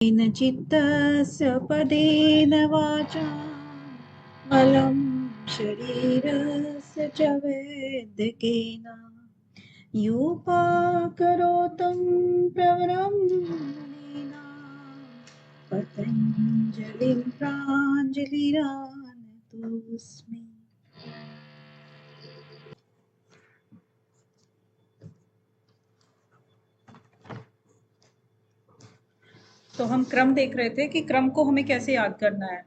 येन चित्तस्य पदेन वाचा मलं शरीरस्य च वैद्यकेन योपाकरोतं प्रवरं मुनीनां पतञ्जलिं प्राञ्जलिरानतोऽस्मि। तो हम क्रम देख रहे थे कि क्रम को हमें कैसे याद करना है।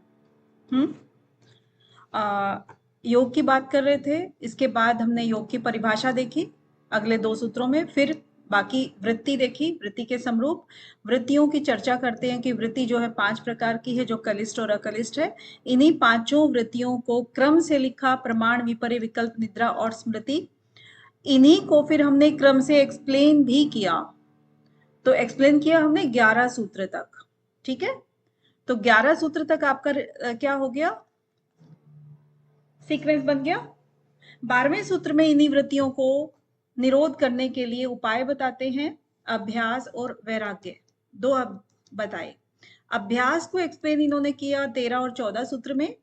योग की बात कर रहे थे, इसके बाद हमने योग की परिभाषा देखी अगले 2 सूत्रों में, फिर बाकी वृत्ति देखी, वृत्ति के समरूप वृत्तियों की चर्चा करते हैं कि वृत्ति जो है 5 प्रकार की है, जो कलिष्ठ और अकलिष्ठ है। इन्हीं 5 वृत्तियों को क्रम से लिखा, प्रमाण, विपर्य, विकल्प, निद्रा और स्मृति। इन्हीं को फिर हमने क्रम से एक्सप्लेन भी किया। तो एक्सप्लेन किया हमने 11 सूत्र तक, ठीक है। तो 11 सूत्र तक आपका क्या हो गया, सीक्वेंस बन गया। 12वें सूत्र में इन्हीं वृत्तियों को निरोध करने के लिए उपाय बताते हैं, अभ्यास और वैराग्य, दो अब बताए। अभ्यास को एक्सप्लेन इन्होंने किया 13 और 14 सूत्र में,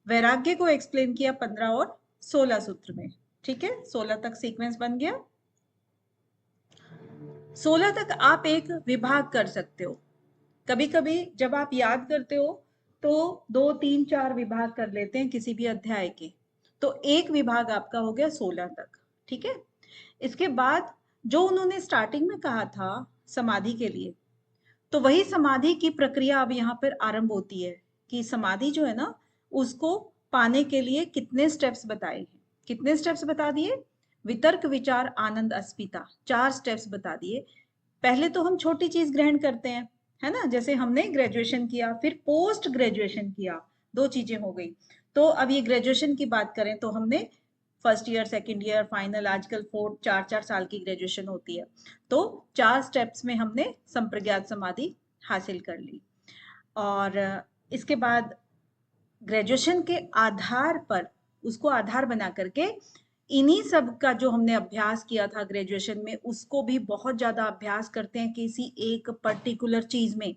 वैराग्य को एक्सप्लेन किया 15 और 16 सूत्र में, ठीक है। 16 तक सीक्वेंस बन गया। 16 तक आप एक विभाग कर सकते हो। कभी कभी जब आप याद करते हो तो 2, 3, 4 विभाग कर लेते हैं किसी भी अध्याय के, तो एक विभाग आपका हो गया 16 तक, ठीक है। इसके बाद जो उन्होंने स्टार्टिंग में कहा था समाधि के लिए, तो वही समाधि की प्रक्रिया अब यहाँ पर आरंभ होती है कि समाधि जो है ना, उसको पाने के लिए कितने स्टेप्स बताए हैं। कितने स्टेप्स बता दिए, वितर्क, विचार, आनंद, अस्मिता, 4 स्टेप्स बता दिए। पहले तो हम छोटी चीज ग्रहण करते हैं, है ना, जैसे हमने ग्रेजुएशन किया, फिर पोस्ट ग्रेजुएशन किया, 2 चीजें हो गई। तो अब ये ग्रेजुएशन की बात करें तो हमने first year, second year, final, आजकल 4 साल की ग्रेजुएशन होती है। तो 4 स्टेप्स में हमने संप्रज्ञात समाधि हासिल कर ली। और इसके बाद ग्रेजुएशन के आधार पर, उसको आधार बना करके इन्हीं सब का जो हमने अभ्यास किया था ग्रेजुएशन में, उसको भी बहुत ज्यादा अभ्यास करते हैं किसी एक पर्टिकुलर चीज में,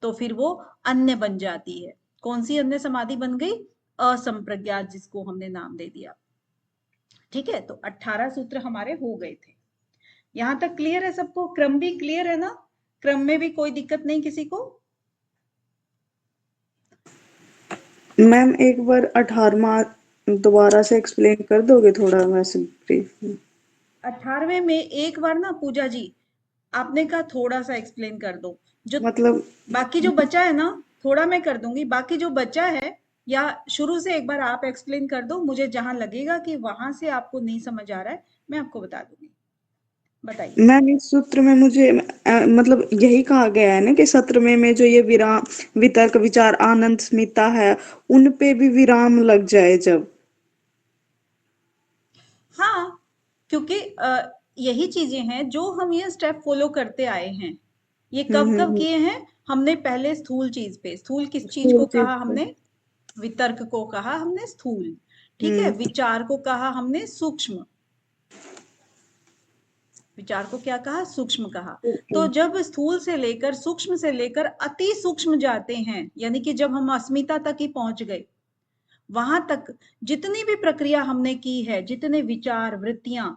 तो फिर वो अन्य बन जाती है। कौन सी अन्य समाधि बन गई, असंप्रज्ञात, जिसको हमने नाम दे दिया, ठीक है। तो 18 सूत्र हमारे हो गए थे। यहां तक क्लियर है सबको, क्रम भी क्लियर है ना, क्रम में भी कोई दिक्कत नहीं किसी को। मैम एक बार 18वां दोबारा से एक्सप्लेन कर दोगे थोड़ा, वैसे ब्रीफ? 18वें में एक बार ना पूजा जी, आपने कहा थोड़ा सा एक्सप्लेन कर दो, जो मतलब बाकी जो बचा है ना, थोड़ा मैं कर दूंगी, बाकी जो बचा है या शुरू से एक बार आप एक्सप्लेन कर दो, मुझे जहां लगेगा कि वहां से आपको नहीं समझ आ रहा है मैं आपको बता दूंगी, बताइए। मैम इस सूत्र में मुझे मतलब यही कहा गया है ना कि सत्र में जो ये विराम, वितर्क, विचार, आनंद, स्मिता है, उन पे भी विराम लग जाए जब। हाँ, क्योंकि यही चीजें हैं जो हम ये स्टेप फॉलो करते आए हैं। ये कब कब हम्म। किए हैं हमने, पहले स्थूल चीज पे, स्थूल किस चीज स्कूल को चीज कहा पे। हमने, वितर्क को कहा हमने स्थूल, ठीक है। हम्म। विचार को कहा हमने सूक्ष्म, विचार को क्या कहा, सूक्ष्म कहा। तो जब स्थूल से लेकर, सूक्ष्म से लेकर अति सूक्ष्म जाते हैं, यानी कि जब हम अस्मिता तक ही पहुंच गए, वहां तक जितनी भी प्रक्रिया हमने की है, जितने विचार, वृत्तियां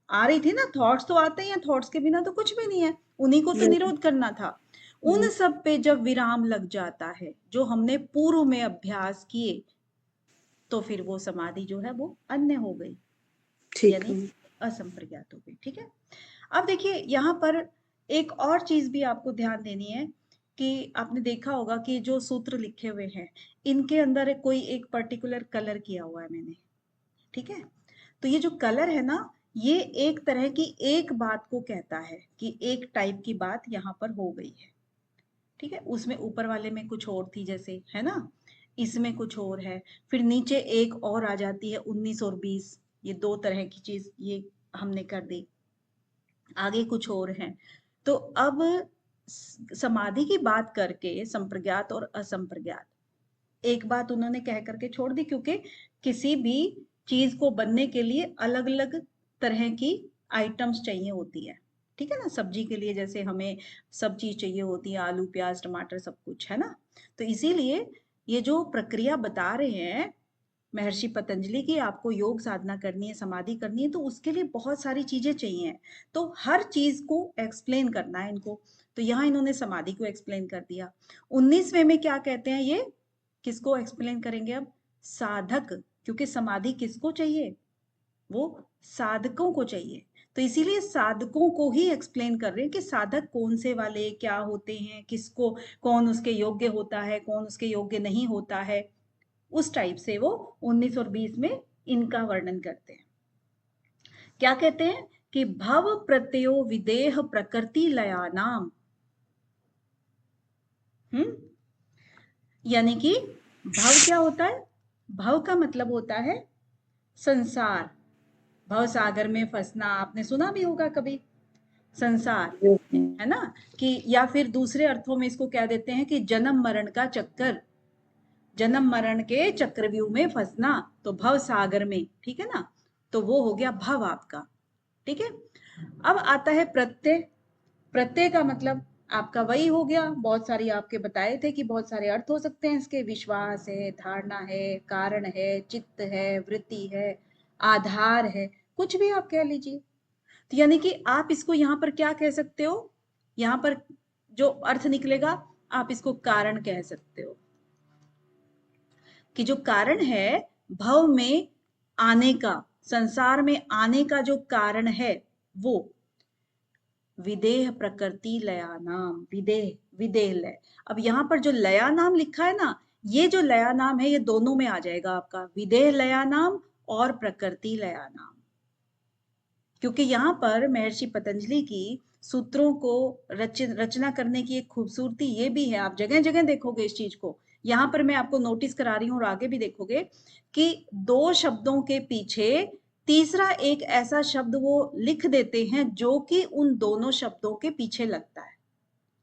आ रही थी ना, थॉट्स तो आते ही हैं, थॉट्स के बिना तो कुछ भी नहीं है, उन्हीं को तो निरोध करना था। उन सब पे जब विराम लग जाता है, जो हमने पूर्व में अभ्यास किए, तो फिर वो समाधि जो है वो अन्य हो गई, ठीक यानी है। असंप्रज्ञात हो गई, ठीक है। अब देखिए यहाँ पर एक और चीज भी आपको ध्यान देनी है कि आपने देखा होगा कि जो सूत्र लिखे हुए हैं, इनके अंदर कोई एक पर्टिकुलर कलर किया हुआ है मैंने, ठीक है। तो ये जो कलर है ना, ये एक तरह की एक बात को कहता है कि एक टाइप की बात यहाँ पर हो गई है, ठीक है। उसमें ऊपर वाले में कुछ और थी जैसे, है ना, इसमें कुछ और है, फिर नीचे एक और आ जाती है 19 और 20, ये 2 तरह की चीज ये हमने कर दी, आगे कुछ और हैं। तो अब समाधि की बात करके संप्रज्ञात और असंप्रज्ञात एक बात उन्होंने कह करके छोड़ दी, क्योंकि किसी भी चीज को बनने के लिए अलग अलग तरह की आइटम्स चाहिए होती है, ठीक है ना, सब्जी के लिए जैसे हमें सब चीज चाहिए होती है, आलू प्याज टमाटर सब कुछ, है ना। तो इसीलिए ये जो प्रक्रिया बता रहे हैं महर्षि पतंजलि की, आपको योग साधना करनी है, समाधि करनी है, तो उसके लिए बहुत सारी चीजें चाहिए। तो हर चीज को एक्सप्लेन करना है इनको। तो यहाँ इन्होंने समाधि को एक्सप्लेन कर दिया। 19वें में क्या कहते हैं ये, किसको एक्सप्लेन करेंगे अब, साधक, क्योंकि समाधि किसको चाहिए, वो साधकों को चाहिए। तो इसीलिए साधकों को ही एक्सप्लेन कर रहे हैं कि साधक कौन से वाले क्या होते हैं, किसको, कौन उसके योग्य होता है, कौन उसके योग्य नहीं होता है। उस टाइप से वो 19 और 20 में इनका वर्णन करते हैं। क्या कहते हैं कि भव प्रत्ययो विदेह प्रकृति लयानाम। यानी कि भव क्या होता है, भव का मतलब होता है संसार, भव सागर में फंसना, आपने सुना भी होगा कभी, संसार, है ना। कि या फिर दूसरे अर्थों में इसको कह देते हैं कि जन्म मरण का चक्कर, जन्म मरण के चक्रव्यूह में फंसना, तो भव सागर में, ठीक है ना। तो वो हो गया भव आपका, ठीक है। अब आता है प्रत्यय। प्रत्यय का मतलब आपका वही हो गया, बहुत सारी आपके बताए थे कि बहुत सारे अर्थ हो सकते हैं इसके, विश्वास है, धारणा है, कारण है, चित्त है, वृत्ति है, आधार है, कुछ भी आप कह लीजिए। तो यानी कि आप इसको यहाँ पर क्या कह सकते हो, यहाँ पर जो अर्थ निकलेगा आप इसको कारण कह सकते हो, कि जो कारण है भव में आने का, संसार में आने का जो कारण है वो विदेह प्रकृति लया नाम, विदेह, विदेह लय। अब यहाँ पर जो लया नाम लिखा है ना, ये जो लया नाम है ये दोनों में आ जाएगा आपका, विदेह लया नाम और प्रकृति लया नाम। क्योंकि यहाँ पर महर्षि पतंजलि की सूत्रों को रचना करने की एक खूबसूरती ये भी है, आप जगह जगह देखोगे इस चीज को। यहाँ पर मैं आपको नोटिस करा रही हूँ और आगे भी देखोगे कि दो शब्दों के पीछे तीसरा एक ऐसा शब्द वो लिख देते हैं जो कि उन दोनों शब्दों के पीछे लगता है,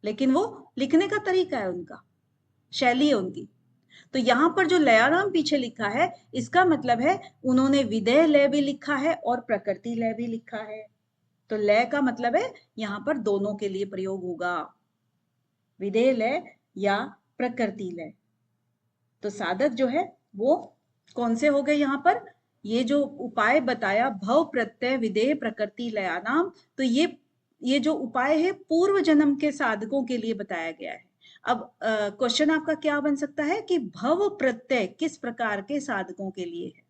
लेकिन वो लिखने का तरीका है उनका, शैली है उनकी। तो यहाँ पर जो लयानाम पीछे लिखा है, इसका मतलब है उन्होंने विदेह लय भी लिखा है और प्रकृति लय भी लिखा है। तो लय का मतलब है यहाँ पर दोनों के लिए प्रयोग होगा, विदेह लय या प्रकृति लय। तो साधक जो है वो कौन से हो गए यहाँ पर, ये जो उपाय बताया भव प्रत्यय विदेह प्रकृति लयानाम, तो ये जो उपाय है पूर्व जन्म के साधकों के लिए बताया गया है। अब क्वेश्चन आपका क्या बन सकता है कि भव प्रत्यय किस प्रकार के साधकों के लिए है।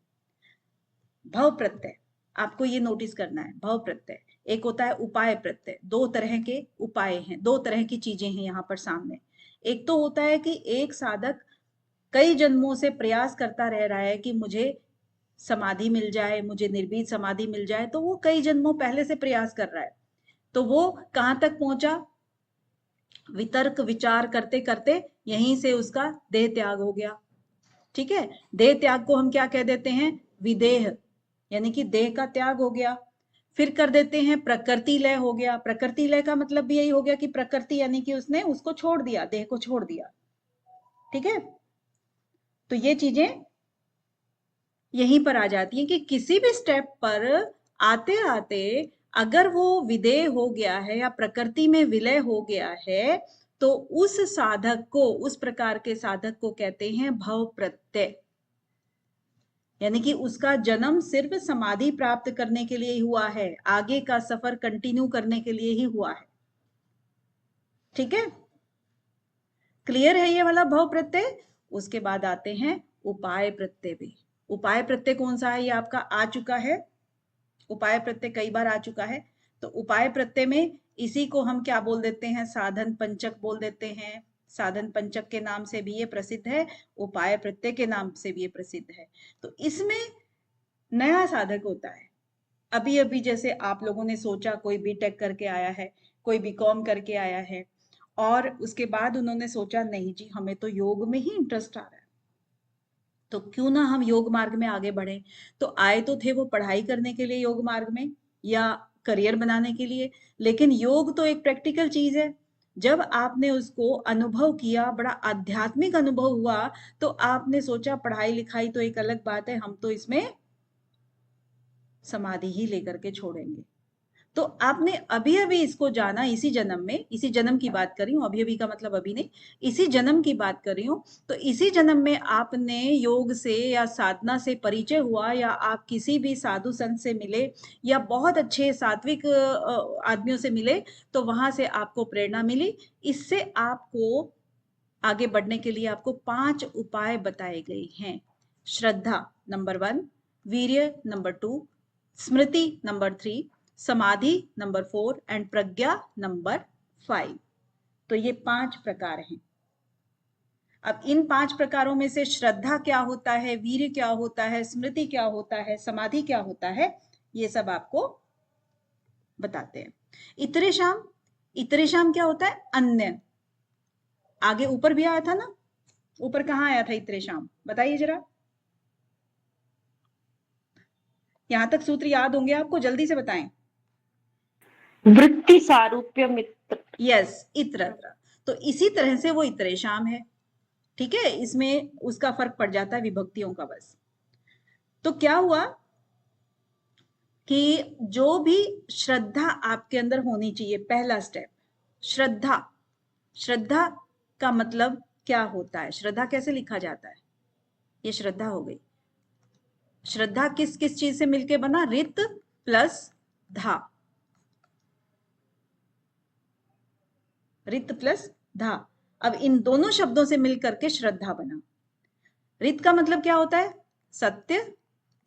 भव प्रत्यय आपको ये नोटिस करना है, भव प्रत्यय एक होता है उपाय प्रत्यय, दो तरह के उपाय हैं, दो तरह की चीजें हैं यहाँ पर सामने। एक तो होता है कि एक साधक कई जन्मों से प्रयास करता रह रहा है कि मुझे समाधि मिल जाए, मुझे निर्भीक समाधि मिल जाए, तो वो कई जन्मों पहले से प्रयास कर रहा है। तो वो कहां तक पहुंचा, वितर्क विचार करते करते यहीं से उसका देह त्याग हो गया, ठीक है। देह त्याग को हम क्या कह देते हैं, विदेह, यानी कि देह का त्याग हो गया। फिर कर देते हैं प्रकृति लय हो गया, प्रकृति लय का मतलब भी यही हो गया कि प्रकृति यानी कि उसने उसको छोड़ दिया, देह को छोड़ दिया, ठीक है। तो ये चीजें यहीं पर आ जाती हैं कि किसी भी स्टेप पर आते आते अगर वो विदेह हो गया है या प्रकृति में विलय हो गया है, तो उस साधक को, उस प्रकार के साधक को कहते हैं भव प्रत्यय। यानी कि उसका जन्म सिर्फ समाधि प्राप्त करने के लिए ही हुआ है, आगे का सफर कंटिन्यू करने के लिए ही हुआ है, ठीक है। क्लियर है ये वाला भव प्रत्यय। उसके बाद आते हैं उपाय प्रत्यय भी। उपाय प्रत्यय कौन सा है, ये आपका आ चुका है, उपाय प्रत्यय कई बार आ चुका है। तो उपाय प्रत्यय में इसी को हम क्या बोल देते हैं, साधन पंचक बोल देते हैं। साधन पंचक के नाम से भी ये प्रसिद्ध है, उपाय प्रत्यय के नाम से भी ये प्रसिद्ध है। तो इसमें नया साधक होता है, अभी अभी जैसे आप लोगों ने सोचा कोई बीटेक करके आया है, कोई बीकॉम करके आया है, और उसके बाद उन्होंने सोचा नहीं जी हमें तो योग में ही इंटरेस्ट आ रहा है, तो क्यों ना हम योग मार्ग में आगे बढ़े। तो आए तो थे वो पढ़ाई करने के लिए योग मार्ग में या करियर बनाने के लिए, लेकिन योग तो एक प्रैक्टिकल चीज है। जब आपने उसको अनुभव किया, बड़ा आध्यात्मिक अनुभव हुआ, तो आपने सोचा पढ़ाई लिखाई तो एक अलग बात है, हम तो इसमें समाधि ही लेकर के छोड़ेंगे। तो आपने अभी अभी इसको जाना, इसी जन्म में, इसी जन्म की बात कर रही हूँ, अभी अभी का मतलब अभी नहीं, इसी जन्म की बात कर रही हूँ। तो इसी जन्म में आपने योग से या साधना से परिचय हुआ, या आप किसी भी साधु संत से मिले, या बहुत अच्छे सात्विक आदमियों से मिले, तो वहां से आपको प्रेरणा मिली। इससे आपको आगे बढ़ने के लिए आपको 5 उपाय बताए गए हैं। श्रद्धा नंबर 1, वीर्य नंबर 2, स्मृति नंबर 3, समाधि नंबर 4 एंड प्रज्ञा नंबर 5। तो ये 5 प्रकार हैं। अब इन 5 प्रकारों में से श्रद्धा क्या होता है, वीर्य क्या होता है, स्मृति क्या होता है, समाधि क्या होता है, ये सब आपको बताते हैं। इतरेशाम, इतरेशाम क्या होता है, अन्य। आगे ऊपर भी आया था ना, ऊपर कहाँ आया था इतरेशाम, बताइए जरा। यहां तक सूत्र याद होंगे आपको, जल्दी से बताएं। वृत्ति सारूप्य मित्र। यस, इतरत्र। तो इसी तरह से वो इतरेशाम है। ठीक है, इसमें उसका फर्क पड़ जाता है विभक्तियों का बस। तो क्या हुआ कि जो भी श्रद्धा आपके अंदर होनी चाहिए, पहला स्टेप श्रद्धा। श्रद्धा का मतलब क्या होता है, श्रद्धा कैसे लिखा जाता है, ये श्रद्धा हो गई। श्रद्धा किस किस चीज से मिलके बना, रित प्लस धा, रित प्लस धा। अब इन दोनों शब्दों से मिलकर के श्रद्धा बना। रित का मतलब क्या होता है, सत्य,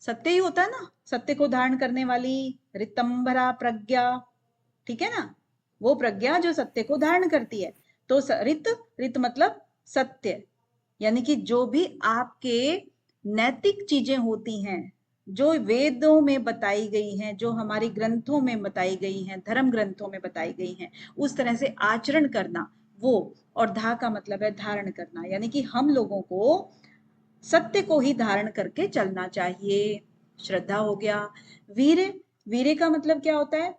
सत्य ही होता है ना, सत्य को धारण करने वाली रितंबरा प्रज्ञा। ठीक है ना, वो प्रज्ञा जो सत्य को धारण करती है। तो रित, रित मतलब सत्य, यानी कि जो भी आपके नैतिक चीजें होती हैं, जो वेदों में बताई गई हैं, जो हमारी ग्रंथों में बताई गई हैं, धर्म ग्रंथों में बताई गई हैं, उस तरह से आचरण करना वो। और धा का मतलब है धारण करना, यानी कि हम लोगों को सत्य को ही धारण करके चलना चाहिए। श्रद्धा हो गया। वीर्य, वीर्य का मतलब क्या होता है,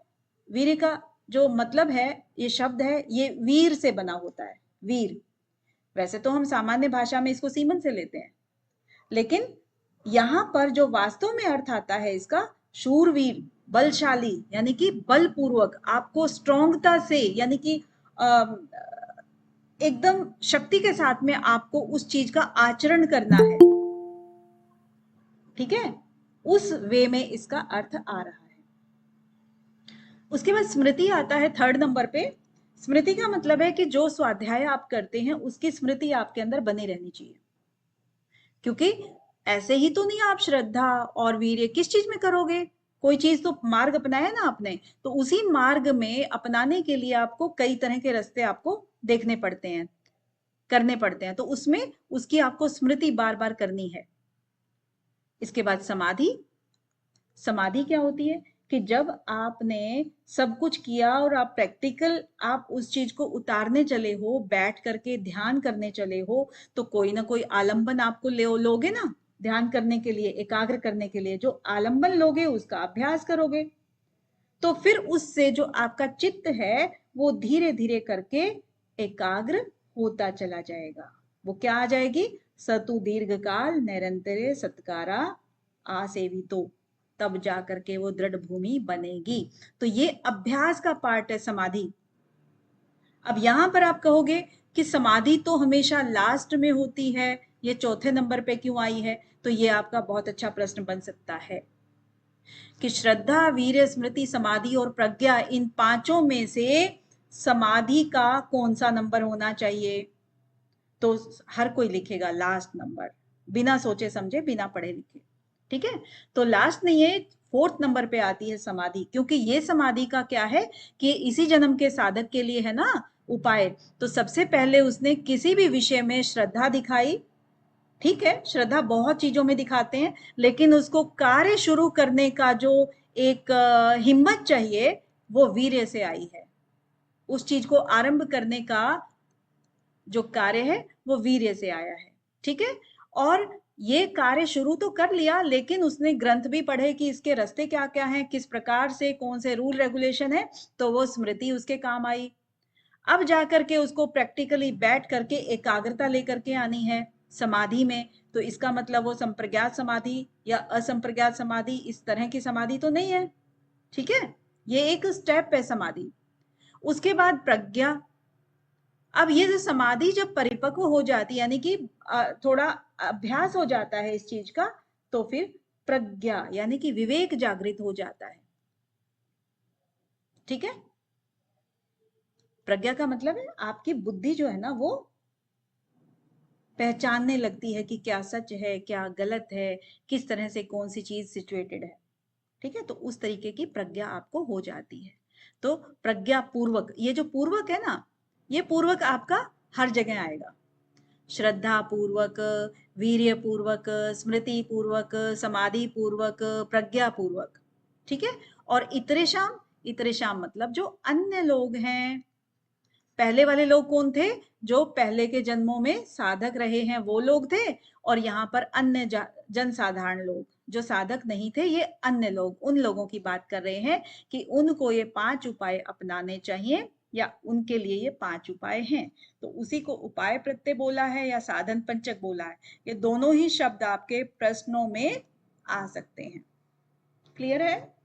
वीर्य का जो मतलब है, ये शब्द है, ये वीर से बना होता है, वीर। वैसे तो हम सामान्य भाषा में इसको सीमन से लेते हैं, लेकिन यहां पर जो वास्तव में अर्थ आता है इसका, शूरवीर, बलशाली, यानी कि बलपूर्वक, आपको स्ट्रोंगता से, यानी कि एकदम शक्ति के साथ में आपको उस चीज का आचरण करना है। ठीक है, उस वे में इसका अर्थ आ रहा है। उसके बाद स्मृति आता है थर्ड नंबर पे। स्मृति का मतलब है कि जो स्वाध्याय आप करते हैं उसकी स्मृति आपके अंदर बनी रहनी चाहिए। क्योंकि ऐसे ही तो नहीं आप श्रद्धा और वीर्य किस चीज में करोगे, कोई चीज तो मार्ग अपनाया ना आपने, तो उसी मार्ग में अपनाने के लिए आपको कई तरह के रास्ते आपको देखने पड़ते हैं, करने पड़ते हैं, तो उसमें उसकी आपको स्मृति बार बार करनी है। इसके बाद समाधि। समाधि क्या होती है कि जब आपने सब कुछ किया और आप प्रैक्टिकल आप उस चीज को उतारने चले हो, बैठ करके ध्यान करने चले हो, तो कोई ना कोई आलंबन आपको लोगे ना ध्यान करने के लिए, एकाग्र करने के लिए। जो आलंबन लोगे उसका अभ्यास करोगे, तो फिर उससे जो आपका चित्त है वो धीरे धीरे करके एकाग्र होता चला जाएगा। वो क्या आ जाएगी, सतु दीर्घ काल निरंतरे सत्कारा आसेवितो, तब जा करके वो दृढ़ भूमि बनेगी। तो ये अभ्यास का पार्ट है समाधि। अब यहां पर आप कहोगे कि समाधि तो हमेशा लास्ट में होती है, ये चौथे नंबर पे क्यों आई है, तो ये आपका बहुत अच्छा प्रश्न बन सकता है कि श्रद्धा, वीर्य, स्मृति, समाधि और प्रज्ञा, इन पांचों में से समाधि का कौन सा नंबर होना चाहिए। तो हर कोई लिखेगा लास्ट नंबर, बिना सोचे समझे, बिना पढ़े लिखे। ठीक है, तो लास्ट नहीं है, फोर्थ नंबर पे आती है समाधि। क्योंकि ये समाधि का क्या है कि इसी जन्म के साधक के लिए है ना उपाय। तो सबसे पहले उसने किसी भी विषय में श्रद्धा दिखाई। ठीक है, श्रद्धा बहुत चीजों में दिखाते हैं, लेकिन उसको कार्य शुरू करने का जो एक हिम्मत चाहिए, वो वीर्य से आई है। उस चीज को आरंभ करने का जो कार्य है वो वीर्य से आया है। ठीक है, और ये कार्य शुरू तो कर लिया, लेकिन उसने ग्रंथ भी पढ़े कि इसके रास्ते क्या क्या हैं, किस प्रकार से, कौन से रूल रेगुलेशन है, तो वो स्मृति उसके काम आई। अब जाकर के उसको प्रैक्टिकली बैठ करके एकाग्रता लेकर के आनी है समाधि में। तो इसका मतलब वो संप्रज्ञात समाधि या असंप्रज्ञात समाधि, इस तरह की समाधि तो नहीं है। ठीक है, ये एक स्टेप है समाधि। उसके बाद प्रज्ञा। अब ये जो समाधि जब परिपक्व हो जाती है, यानी कि थोड़ा अभ्यास हो जाता है इस चीज का, तो फिर प्रज्ञा यानी कि विवेक जागृत हो जाता है। ठीक है, प्रज्ञा का मतलब है आपकी बुद्धि जो है ना वो पहचानने लगती है कि क्या सच है क्या गलत है, किस तरह से कौन सी चीज सिचुएटेड है। ठीक है, तो उस तरीके की प्रज्ञा आपको हो जाती है। तो प्रज्ञा पूर्वक, ये जो पूर्वक है ना, ये पूर्वक आपका हर जगह आएगा। श्रद्धा पूर्वक, वीर्य पूर्वक, स्मृति पूर्वक, समाधि पूर्वक, प्रज्ञा पूर्वक। ठीक है, और इतरेशाम, इतरेशाम मतलब जो अन्य लोग हैं। पहले वाले लोग कौन थे? जो पहले के जन्मों में साधक रहे हैं वो लोग थे, और यहाँ पर अन्य जन साधारण लोग जो साधक नहीं थे, ये अन्य लोग, उन लोगों की बात कर रहे हैं कि उनको ये 5 उपाय अपनाने चाहिए, या उनके लिए ये 5 उपाय हैं। तो उसी को उपाय प्रत्यय बोला है या साधन पंचक बोला है, ये दोनों ही शब्द आपके प्रश्नों में आ सकते हैं। क्लियर है?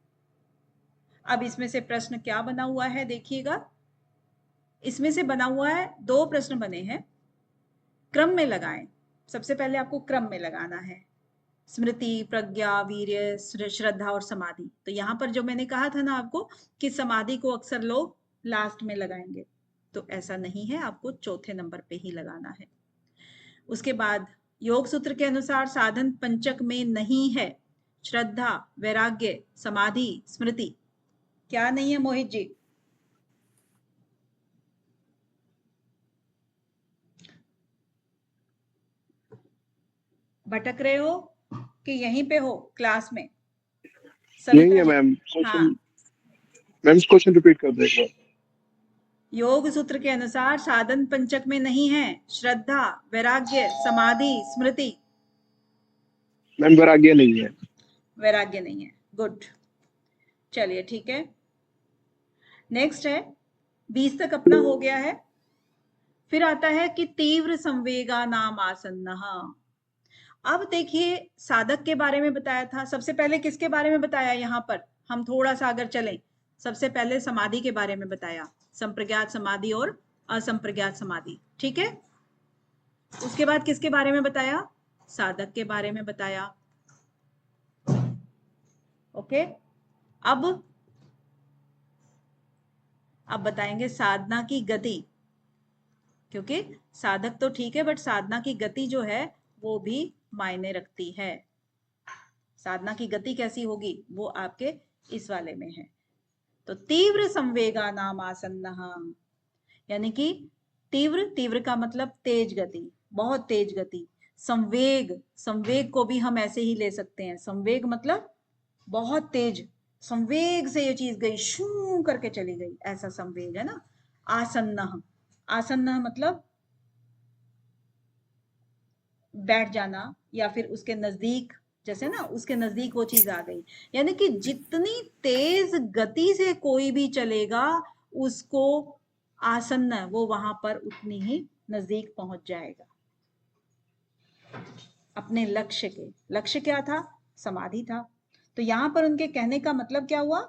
अब इसमें से प्रश्न क्या बना हुआ है देखिएगा। इसमें से बना हुआ है, 2 प्रश्न बने हैं, क्रम में लगाएं। सबसे पहले आपको क्रम में लगाना है, स्मृति, प्रज्ञा, वीर्य, श्रद्धा और समाधि। तो यहाँ पर जो मैंने कहा था ना आपको कि समाधि को अक्सर लोग लास्ट में लगाएंगे, तो ऐसा नहीं है, आपको चौथे नंबर पे ही लगाना है। उसके बाद योग सूत्र के अनुसार साधन पंचक में नहीं है श्रद्धा, वैराग्य, समाधि, स्मृति। क्या नहीं है मोहित जी? भटक रहे हो कि यहीं पे हो क्लास में? यही है सविता जी, मैम। हाँ, मैम क्वेश्चन रिपीट कर दो एक बार। योग सूत्र के अनुसार साधन पंचक में नहीं है श्रद्धा, वैराग्य, समाधि, स्मृति। मैम वैराग्य नहीं है। वैराग्य नहीं है, गुड। चलिए ठीक है, नेक्स्ट है, 20 तक अपना हो गया है। फिर आता है कि तीव्र संवेगा नाम आसन्न। अब देखिए, साधक के बारे में बताया था, सबसे पहले किसके बारे में बताया? यहाँ पर हम थोड़ा सा अगर चलें, सबसे पहले समाधि के बारे में बताया, संप्रज्ञात समाधि और असंप्रज्ञात समाधि। ठीक है, उसके बाद किसके बारे में बताया? साधक के बारे में बताया। ओके, अब बताएंगे साधना की गति, क्योंकि साधक तो ठीक है, बट साधना की गति जो है वो भी मायने रखती है। साधना की गति कैसी होगी वो आपके इस वाले में है। तो तीव्र संवेगा नाम आसन्न, यानी कि तीव्र, तीव्र का मतलब तेज गति, बहुत तेज गति। संवेग, संवेग को भी हम ऐसे ही ले सकते हैं, संवेग मतलब बहुत तेज, संवेग से ये चीज गई, शू करके चली गई, ऐसा संवेग है ना। आसन्न, आसन्न मतलब बैठ जाना, या फिर उसके नजदीक, जैसे ना उसके नजदीक वो चीज आ गई, यानी कि जितनी तेज गति से कोई भी चलेगा उसको आसन्न, वो वहां पर उतनी ही नजदीक पहुंच जाएगा अपने लक्ष्य के। लक्ष्य क्या था? समाधि था। तो यहां पर उनके कहने का मतलब क्या हुआ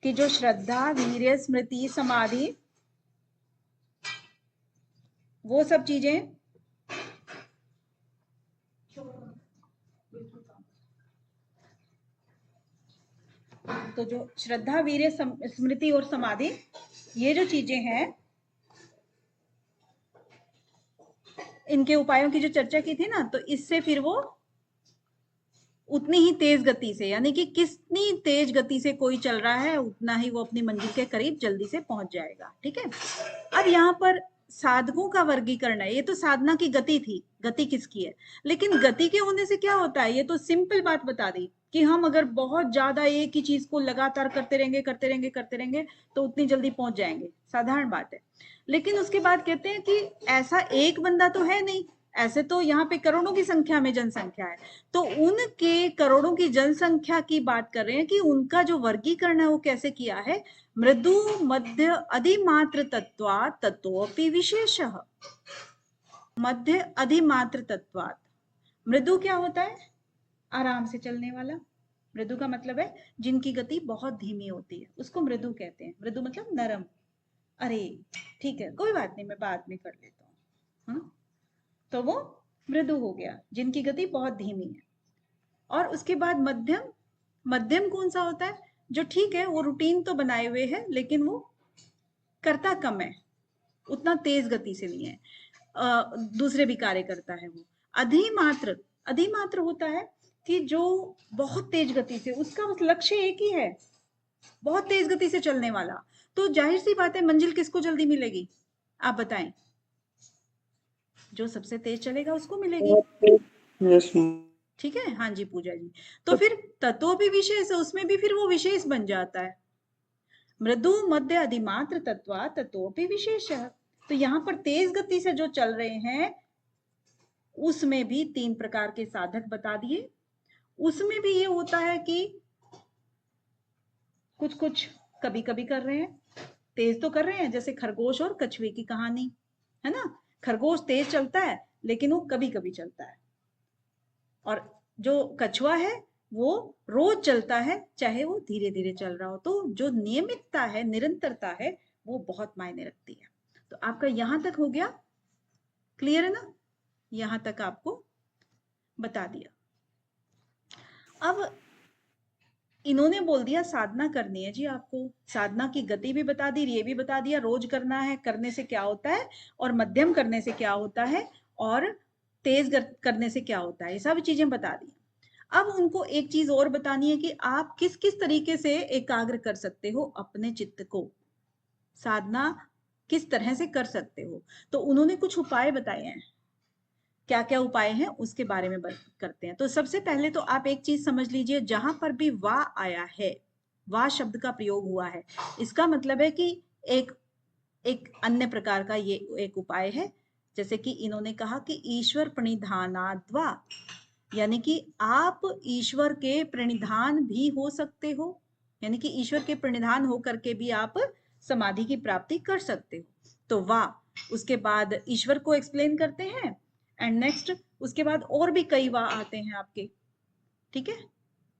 कि जो श्रद्धा, वीर्य, स्मृति, समाधि, वो सब चीजें, तो जो श्रद्धा, वीर्य, स्मृति और समाधि, ये जो चीजें हैं, इनके उपायों की जो चर्चा की थी ना, तो इससे फिर वो उतनी ही तेज गति से, यानी कि कितनी तेज गति से कोई चल रहा है उतना ही वो अपनी मंजिल के करीब जल्दी से पहुंच जाएगा। ठीक है, अब यहाँ पर साधकों का वर्गीकरण है। ये तो साधना की गति थी, गति किसकी है, लेकिन गति के होने से क्या होता है, ये तो सिंपल बात बता दी कि हम अगर बहुत ज्यादा एक ही चीज को लगातार करते रहेंगे करते रहेंगे करते रहेंगे तो उतनी जल्दी पहुंच जाएंगे, साधारण बात है। लेकिन उसके बाद कहते हैं कि ऐसा एक बंदा तो है नहीं, ऐसे तो यहाँ पे करोड़ों की संख्या में जनसंख्या है, तो उनके करोड़ों की जनसंख्या की बात कर रहे हैं कि उनका जो वर्गीकरण है वो कैसे किया है, मृदु मध्य अधिमात्र तत्वात् ततोपि विशेषः। मध्य अधिमात्र तत्वात्, मृदु क्या होता है? आराम से चलने वाला, मृदु का मतलब है जिनकी गति बहुत धीमी होती है, उसको मृदु कहते हैं। मृदु मतलब नरम। अरे ठीक है, कोई बात नहीं, मैं बाद में कर लेता हूँ। हाँ, तो वो मृदु हो गया, जिनकी गति बहुत धीमी है। और उसके बाद मध्यम। मध्यम कौन सा होता है? जो ठीक है, वो रूटीन तो बनाए हुए है लेकिन वो करता कम है, उतना तेज गति से नहीं है, दूसरे भी कार्य करता है वो। अधिमात्र। अधिमात्र होता है कि जो बहुत तेज गति से, उसका बस लक्ष्य एक ही है, बहुत तेज गति से चलने वाला। तो जाहिर सी बात है, मंजिल किसको जल्दी मिलेगी? आप बताएं। जो सबसे तेज चलेगा उसको मिलेगी। Yes ma'am. ठीक है, हाँ जी पूजा जी। तो फिर तत्व भी विशेष है, उसमें भी फिर वो विशेष बन जाता है। मृदु मध्य अधिमात्र तत्वा तत्वोपि विशेष है। तो यहाँ पर तेज गति से जो चल रहे हैं उसमें भी 3 प्रकार के साधक बता दिए। उसमें भी ये होता है कि कुछ कुछ कभी कभी कर रहे हैं, तेज तो कर रहे हैं, जैसे खरगोश और कछुए की कहानी है ना। खरगोश तेज चलता है लेकिन वो कभी कभी चलता है, और जो कछुआ है वो रोज चलता है, चाहे वो धीरे धीरे चल रहा हो। तो जो नियमितता है, निरंतरता है, वो बहुत मायने रखती है। तो आपका यहां तक हो गया, क्लियर है ना? यहां तक आपको बता दिया। अब इन्होंने बोल दिया साधना करनी है जी आपको, साधना की गति भी बता दी, ये भी बता दिया रोज करना है, करने से क्या होता है, और मध्यम करने से क्या होता है, और तेज करने से क्या होता है, ये सब चीजें बता दी। अब उनको एक चीज और बतानी है कि आप किस किस तरीके से एकाग्र कर सकते हो अपने चित्त को, साधना किस तरह से कर सकते हो। तो उन्होंने कुछ उपाय बताए हैं। क्या क्या उपाय हैं उसके बारे में करते हैं। तो सबसे पहले तो आप एक चीज समझ लीजिए, जहां पर भी वाह आया है, वाह शब्द का प्रयोग हुआ है, इसका मतलब है कि एक एक अन्य प्रकार का ये एक उपाय है। जैसे कि इन्होंने कहा कि ईश्वर प्रणिधानाद्वा, यानी कि आप ईश्वर के प्रणिधान भी हो सकते हो, यानी कि ईश्वर के प्रणिधान होकर के भी आप समाधि की प्राप्ति कर सकते हो। तो वाह, उसके बाद ईश्वर को एक्सप्लेन करते हैं, एंड नेक्स्ट उसके बाद और भी कई वाह आते हैं आपके, ठीक है,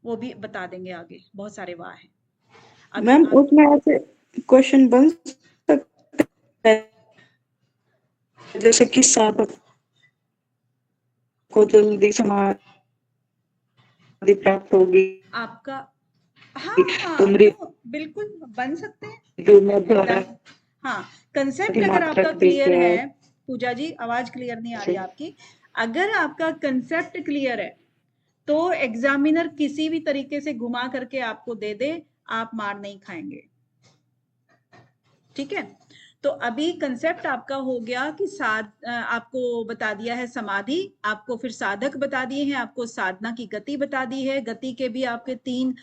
वो भी बता देंगे आगे, बहुत सारे वाह हैं। अभी मैम उसमें ऐसे क्वेश्चन बन सकता है जैसे कि साधक को जल्दी समाधि प्राप्त होगी, आपका, हाँ तो हाँ, मृत्यु क्यों, बिल्कुल बन सकते हैं। में द्वारा हाँ, कंसेप्ट अगर अधिमात्रक आपका भी क्लियर है। है, पूजा जी आवाज क्लियर नहीं आ रही आपकी, अगर आपका कंसेप्ट क्लियर है तो एग्जामिनर किसी भी तरीके से घुमा करके आपको दे दे, आप मार नहीं खाएंगे। ठीक है, तो अभी कंसेप्ट आपका हो गया कि आपको बता दिया है समाधि, आपको फिर साधक बता दिए हैं, आपको साधना की गति बता दी है, गति के भी आपके 3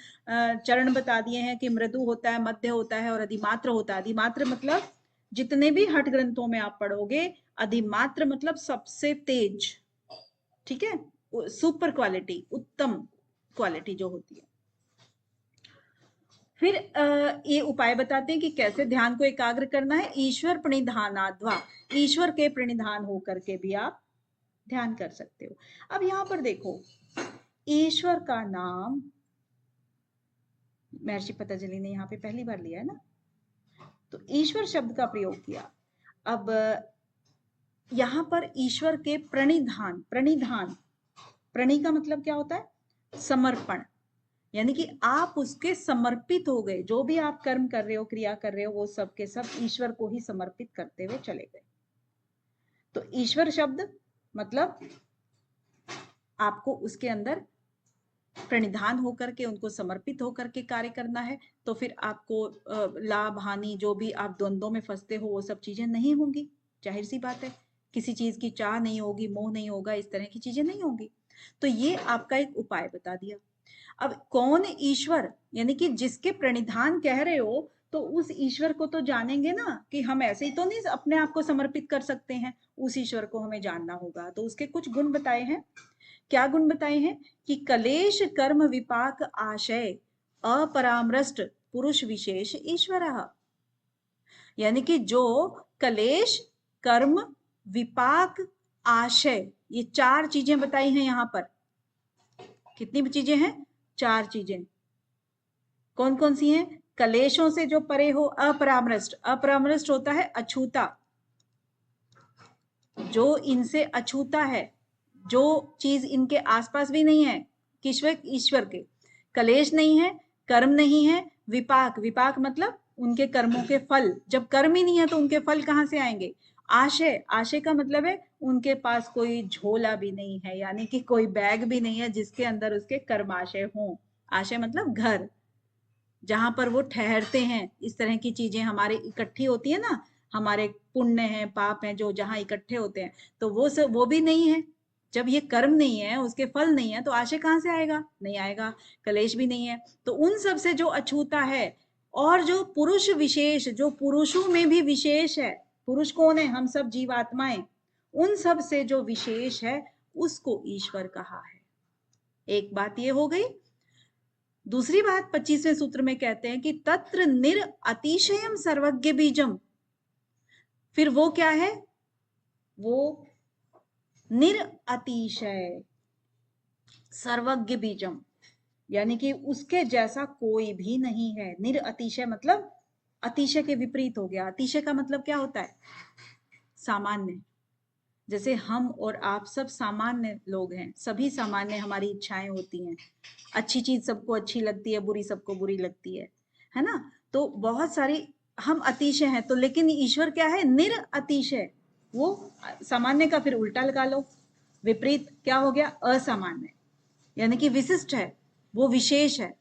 चरण बता दिए हैं कि मृदु होता है, मध्य होता है और अधिमात्र होता है। अधिमात्र मतलब जितने भी हठ ग्रंथों में आप पढ़ोगे, अधिमात्र मतलब सबसे तेज, ठीक है, सुपर क्वालिटी, उत्तम क्वालिटी जो होती है। फिर ये उपाय बताते हैं कि कैसे ध्यान को एकाग्र करना है। ईश्वर प्रणिधानाद्वा, ईश्वर के प्रणिधान होकर के भी आप ध्यान कर सकते हो। अब यहां पर देखो, ईश्वर का नाम महर्षि पतंजलि ने यहाँ पे पहली बार लिया है ना, तो ईश्वर शब्द का प्रयोग किया। अब यहां पर ईश्वर के प्रणिधान, प्रणिधान, प्रणि का मतलब क्या होता है? समर्पण, यानी कि आप उसके समर्पित हो गए, जो भी आप कर्म कर रहे हो, क्रिया कर रहे हो, वो सब के सब ईश्वर को ही समर्पित करते हुए चले गए। तो ईश्वर शब्द मतलब आपको उसके अंदर प्रणिधान होकर के, उनको समर्पित होकर के कार्य करना है। तो फिर आपको लाभ हानि, जो भी आप द्वंद्वों में फंसते हो, वो सब चीजें नहीं होंगी, जाहिर सी बात है। किसी चीज की चाह नहीं होगी, मोह नहीं होगा, इस तरह की चीजें नहीं होंगी। तो ये आपका एक उपाय बता दिया। अब कौन ईश्वर, यानी कि जिसके प्रणिधान कह रहे हो, तो उस ईश्वर को तो जानेंगे ना, कि हम ऐसे ही तो नहीं अपने आप को समर्पित कर सकते हैं, उस ईश्वर को हमें जानना होगा। तो उसके कुछ गुण बताए हैं। क्या गुण बताए हैं? कि कलेश कर्म विपाक आशय अपरामृष्ट पुरुष विशेष ईश्वर, यानी कि जो कलेश कर्म विपाक आशय, ये 4 चीजें बताई हैं यहाँ पर। कितनी चीजें हैं? 4 चीजें कौन कौन सी हैं? कलेशों से जो परे हो, अपरामृष्ट। अपरामृष्ट होता है अछूता, जो इनसे अछूता है, जो चीज इनके आसपास भी नहीं है, ईश्वर के। कलेश नहीं है, कर्म नहीं है, विपाक। विपाक मतलब उनके कर्मों के फल। जब कर्म ही नहीं है तो उनके फल कहाँ से आएंगे? आशय। आशय का मतलब है उनके पास कोई झोला भी नहीं है, यानी कि कोई बैग भी नहीं है जिसके अंदर उसके कर्माशय हों। आशय मतलब घर, जहां पर वो ठहरते हैं। इस तरह की चीजें हमारे इकट्ठी होती है ना, हमारे पुण्य हैं, पाप हैं, जो जहां इकट्ठे होते हैं, तो वो भी नहीं है। जब ये कर्म नहीं है, उसके फल नहीं है, तो आशय कहाँ से आएगा? नहीं आएगा। कलेश भी नहीं है। तो उन सब से जो अछूता है, और जो पुरुष विशेष, जो पुरुषों में भी विशेष है, पुरुष कौन है? हम सब जीवात्माएं। उन सब से जो विशेष है उसको ईश्वर कहा है। एक बात ये हो गई। दूसरी बात 25वें सूत्र में कहते हैं कि तत्र निर अतिशयम सर्वज्ञ बीजम। फिर वो क्या है? वो निर अतिशय सर्वज्ञ बीजम, यानी कि उसके जैसा कोई भी नहीं है। निर अतिशय मतलब अतिशय के विपरीत हो गया। अतिशय का मतलब क्या होता है? सामान्य। जैसे हम और आप सब सामान्य लोग हैं, सभी सामान्य हमारी इच्छाएं होती हैं। अच्छी चीज सबको अच्छी लगती है, बुरी सबको बुरी लगती है ना? तो बहुत सारी हम अतिशय हैं। तो लेकिन ईश्वर क्या है? निर अतिशय। वो सामान्य का फिर उल्टा लगा लो, विपरीत क्या हो गया? असामान्य, यानी कि विशिष्ट है, वो विशेष है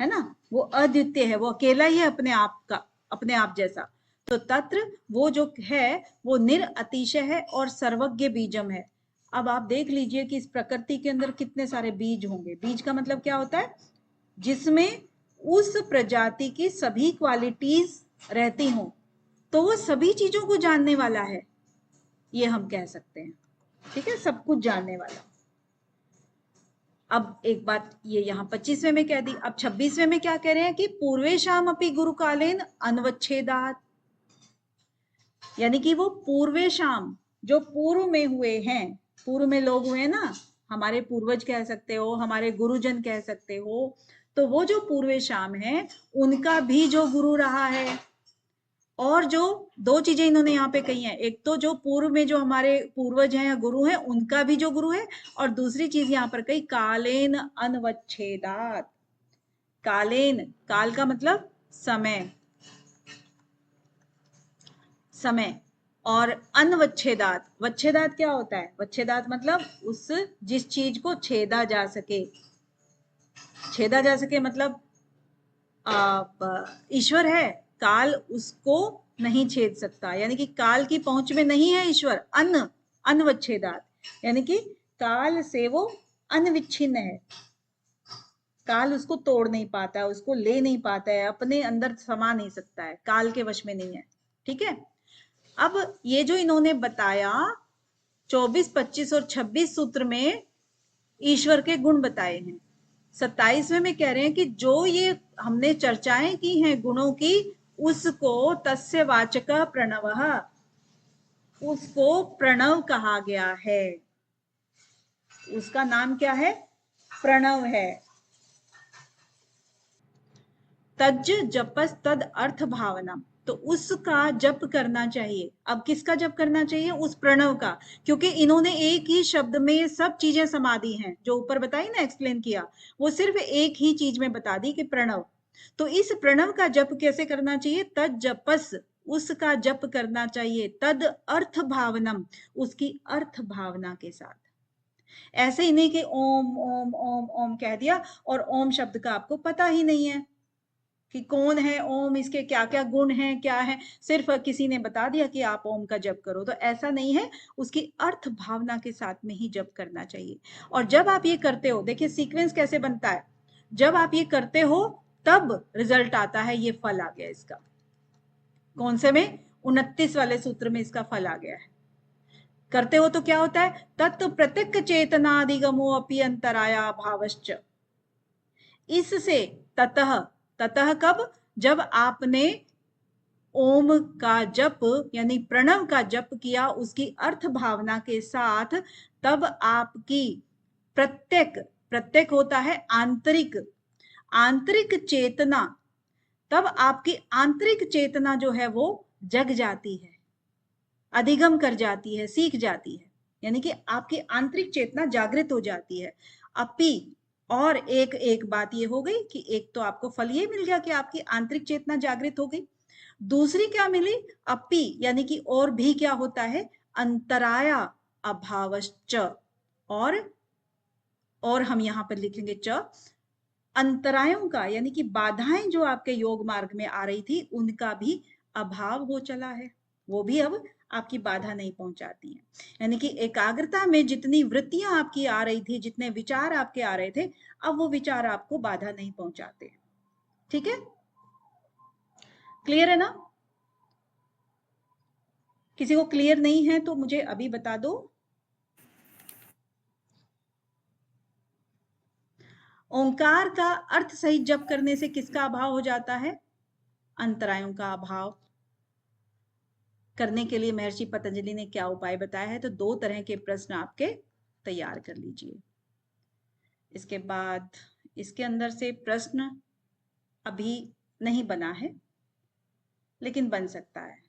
ना? वो अद्वितीय है, वो अकेला ही है अपने आप का, अपने आप जैसा। तो तत्र वो जो है वो निर अतिशय है और सर्वज्ञ बीजम है। अब आप देख लीजिए कि इस प्रकृति के अंदर कितने सारे बीज होंगे। बीज का मतलब क्या होता है? जिसमें उस प्रजाति की सभी क्वालिटीज रहती हों, तो वो सभी चीजों को जानने वाला है, ये हम कह सकते हैं। ठीक है, सब कुछ जानने वाला। अब एक बात ये यहाँ 25वें में कह दी। अब 26वें में क्या कह रहे हैं कि पूर्वेशाम अपि गुरुकालेन अनवच्छेदात, यानी कि वो पूर्वेशाम, जो पूर्व में हुए हैं, पूर्व में लोग हुए ना, हमारे पूर्वज कह सकते हो, हमारे गुरुजन कह सकते हो, तो वो जो पूर्वेशाम है उनका भी जो गुरु रहा है। और जो दो चीजें इन्होंने यहाँ पे कही हैं, एक तो जो पूर्व में जो हमारे पूर्वज हैं या गुरु हैं उनका भी जो गुरु है, और दूसरी चीज यहाँ पर कही कालेन अनवच्छेदात। कालेन, काल का मतलब समय, समय। और अनवच्छेदात, वच्छेदात क्या होता है? वच्छेदात मतलब उस जिस चीज को छेदा जा सके। छेदा जा सके मतलब ईश्वर है, काल उसको नहीं छेद सकता, यानी कि काल की पहुंच में नहीं है ईश्वर। अनवच्छेदात, यानी कि काल से वो अनविच्छिन्न है। काल उसको तोड़ नहीं पाता है, उसको ले नहीं पाता है, अपने अंदर समा नहीं सकता है, काल के वश में नहीं है। ठीक है। अब ये जो इन्होंने बताया 24, 25 और 26 सूत्र में ईश्वर के गुण बताए हैं। 27वें में कह रहे हैं कि जो ये हमने चर्चाएं की हैं गुणों की, उसको तस्य वाचक प्रणवः, उसको प्रणव कहा गया है। उसका नाम क्या है? प्रणव है। तज जपस तद अर्थ भावना, तो उसका जप करना चाहिए। अब किसका जप करना चाहिए? उस प्रणव का, क्योंकि इन्होंने एक ही शब्द में सब चीजें समा दी हैं, जो ऊपर बताई ना, एक्सप्लेन किया, वो सिर्फ एक ही चीज में बता दी कि प्रणव। तो इस प्रणव का जप कैसे करना चाहिए? तद जपस, उसका जप करना चाहिए, तद अर्थ भावनम, उसकी अर्थ भावना के साथ। ऐसे ही नहीं कि ओम ओम ओम ओम कह दिया और ओम शब्द का आपको पता ही नहीं है कि कौन है ओम, इसके क्या क्या गुण हैं, क्या है, सिर्फ किसी ने बता दिया कि आप ओम का जप करो, तो ऐसा नहीं है। उसकी अर्थ भावना के साथ में ही जप करना चाहिए। और जब आप ये करते हो, देखिए सीक्वेंस कैसे बनता है, जब आप ये करते हो तब रिजल्ट आता है। ये फल आ गया इसका, कौन से में? 29 वाले सूत्र में इसका फल आ गया है। करते हो तो क्या होता है? तत्व प्रत्यक चेतनादिगमो अपि अंतराया भावश्च। इससे ततः, ततः कब? जब आपने ओम का जप यानी प्रणव का जप किया उसकी अर्थ भावना के साथ, तब आपकी प्रत्येक प्रत्यक होता है आंतरिक, आंतरिक चेतना। तब आपकी आंतरिक चेतना जो है वो जग जाती है, अधिगम कर जाती है, सीख जाती है, यानी कि आपकी आंतरिक चेतना जागृत हो जाती है। अपी, और एक बात ये हो गई कि एक तो आपको फल ये मिल गया कि आपकी आंतरिक चेतना जागृत हो गई। दूसरी क्या मिली? अपी, यानी कि और भी क्या होता है? अंतराया अभावश्च, और हम यहां पर लिखेंगे च, अंतरायों का, यानी कि बाधाएं जो आपके योग मार्ग में आ रही थी उनका भी अभाव हो चला है, वो भी अब आपकी बाधा नहीं पहुंचाती हैं। यानी कि एकाग्रता में जितनी वृत्तियां आपकी आ रही थी, जितने विचार आपके आ रहे थे, अब वो विचार आपको बाधा नहीं पहुंचाते। ठीक है, क्लियर है ना? किसी को क्लियर नहीं है तो मुझे अभी बता दो। ओंकार का अर्थ सहित जप करने से किसका अभाव हो जाता है? अंतरायों का अभाव करने के लिए महर्षि पतंजलि ने क्या उपाय बताया है? तो 2 तरह के प्रश्न आपके तैयार कर लीजिए। इसके बाद इसके अंदर से प्रश्न अभी नहीं बना है, लेकिन बन सकता है।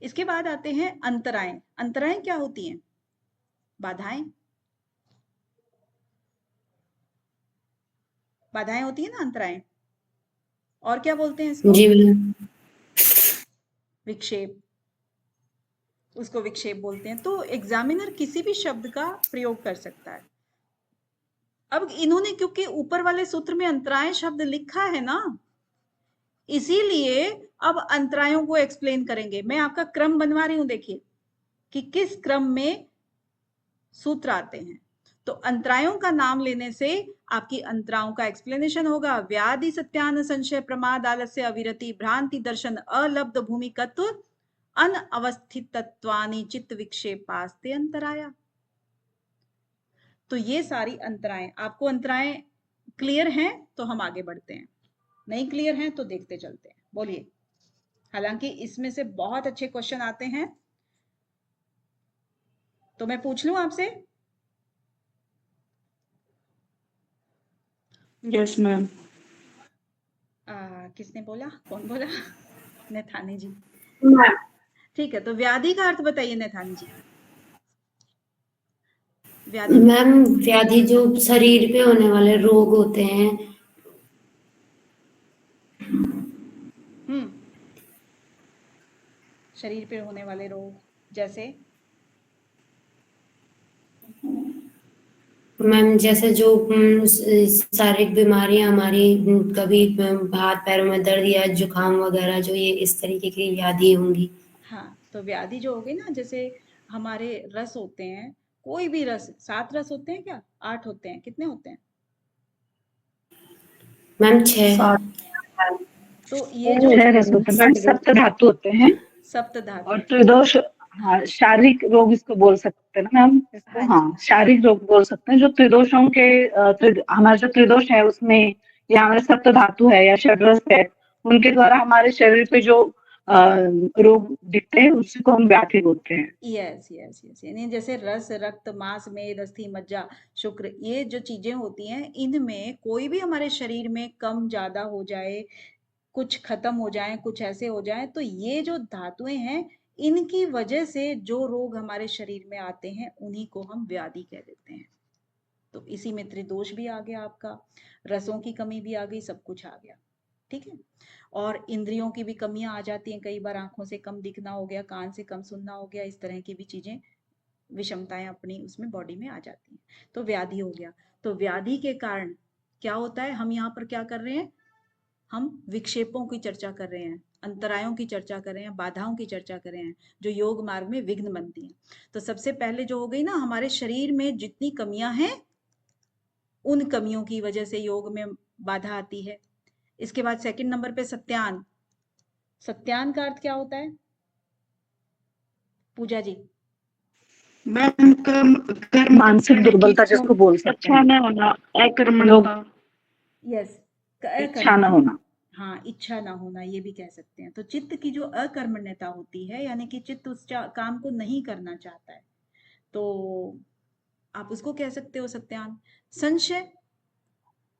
इसके बाद आते हैं अंतराएं। अंतराएं क्या होती हैं? बाधाएं, बाधाएं होती है ना, अंतराएं। और क्या बोलते हैं इसको? जी मैम। विक्षेप, उसको विक्षेप बोलते हैं। तो एग्जामिनर किसी भी शब्द का प्रयोग कर सकता है। अब इन्होंने क्योंकि ऊपर वाले सूत्र में अंतराय शब्द लिखा है ना, इसीलिए अब अंतरायों को एक्सप्लेन करेंगे। मैं आपका क्रम बनवा रही हूं, देखिए कि किस क्रम में सूत्र आते हैं। तो अंतरायों का नाम लेने से आपकी अंतरायों का एक्सप्लेनेशन होगा। व्याधि सत्यान संशय प्रमाद आलस्य अविरति भ्रांति दर्शन अलब्ध भूमिकत्व अनअवस्थितत्वानि चित्त विक्षेपास्ते अंतराया। तो ये सारी अंतराएं, आपको अंतराएं क्लियर हैं तो हम आगे बढ़ते हैं, नहीं क्लियर हैं तो देखते चलते हैं। बोलिए। हालांकि इसमें से बहुत अच्छे क्वेश्चन आते हैं, तो मैं पूछ लूं आपसे? Yes ma'am. किसने बोला? कौन बोला? नैथानी जी। मैम ठीक है, तो व्याधि का अर्थ बताइए नैथानी जी। व्याधि, मैम व्याधि जो शरीर पे होने वाले रोग होते हैं। शरीर पे होने वाले रोग जैसे? मैम जैसे जो शारीरिक बीमारियां हमारी, कभी हाथ पैरों में दर्द या जुकाम वगैरह, जो ये इस तरीके की व्याधि होंगी। हाँ, तो व्याधि जो होगी ना, जैसे हमारे रस होते हैं, कोई भी रस, 7 रस होते हैं क्या? 8 होते हैं, कितने होते हैं? मैम 6। तो ये जो 6 रस होते हैं मैम, सप्त धातु होते हैं। सप्त और धातु, त्रिदोष, हाँ शारीरिक रोग इसको बोल सकते हैं ना मैम, इसको हाँ हाँ जी, शारीरिक रोग बोल सकते हैं। जो त्रिदोषों के हमारा जो त्रिदोष है उसमें, या हमारे सप्त धातु है या षड्रस है, उनके द्वारा हमारे शरीर पे जो रोग दिखते हैं उसी को हम व्याधि बोलते हैं। यस यस यस, यानी जैसे रस, रक्त, मांस, मेद, अस्थि, मज्जा, शुक्र, ये जो चीजें होती हैं, इनमें कोई भी हमारे शरीर में कम ज्यादा हो जाए, कुछ खत्म हो जाए, कुछ ऐसे हो जाए, तो ये जो धातुएं हैं, इनकी वजह से जो रोग हमारे शरीर में आते हैं उन्हीं को हम व्याधि कह देते हैं। तो इसी में त्रिदोष भी आ गया आपका, रसों की कमी भी आ गई, सब कुछ आ गया। ठीक है, और इंद्रियों की भी कमियां आ जाती हैं, कई बार आंखों से कम दिखना हो गया, कान से कम सुनना हो गया, इस तरह की भी चीजें, विषमताएं अपनी उसमें बॉडी में आ जाती हैं, तो व्याधि हो गया। तो व्याधि के कारण क्या होता है? हम यहाँ पर क्या कर रहे हैं? हम विक्षेपों की चर्चा कर रहे हैं, अंतरायों की चर्चा कर रहे हैं, बाधाओं की चर्चा कर रहे हैं, जो योग मार्ग में विघ्न बनती हैं। तो सबसे पहले जो हो गई ना, हमारे शरीर में जितनी कमियां हैं, उन कमियों की वजह से योग में बाधा आती है। इसके बाद सेकंड नंबर पे सत्यान। सत्यान का अर्थ क्या होता है पूजा जी? मैम कर मानसिक दुर्बलता जिसको बोल सकते अच्छा हैं, न होना, अकर्मण्यता। यस, इच्छा न होना। हाँ, इच्छा ना होना, ये भी कह सकते हैं। तो चित्त की जो अकर्मण्यता होती है, यानी कि चित्त उस काम को नहीं करना चाहता है, तो आप उसको कह सकते हो सत्यान। संशय,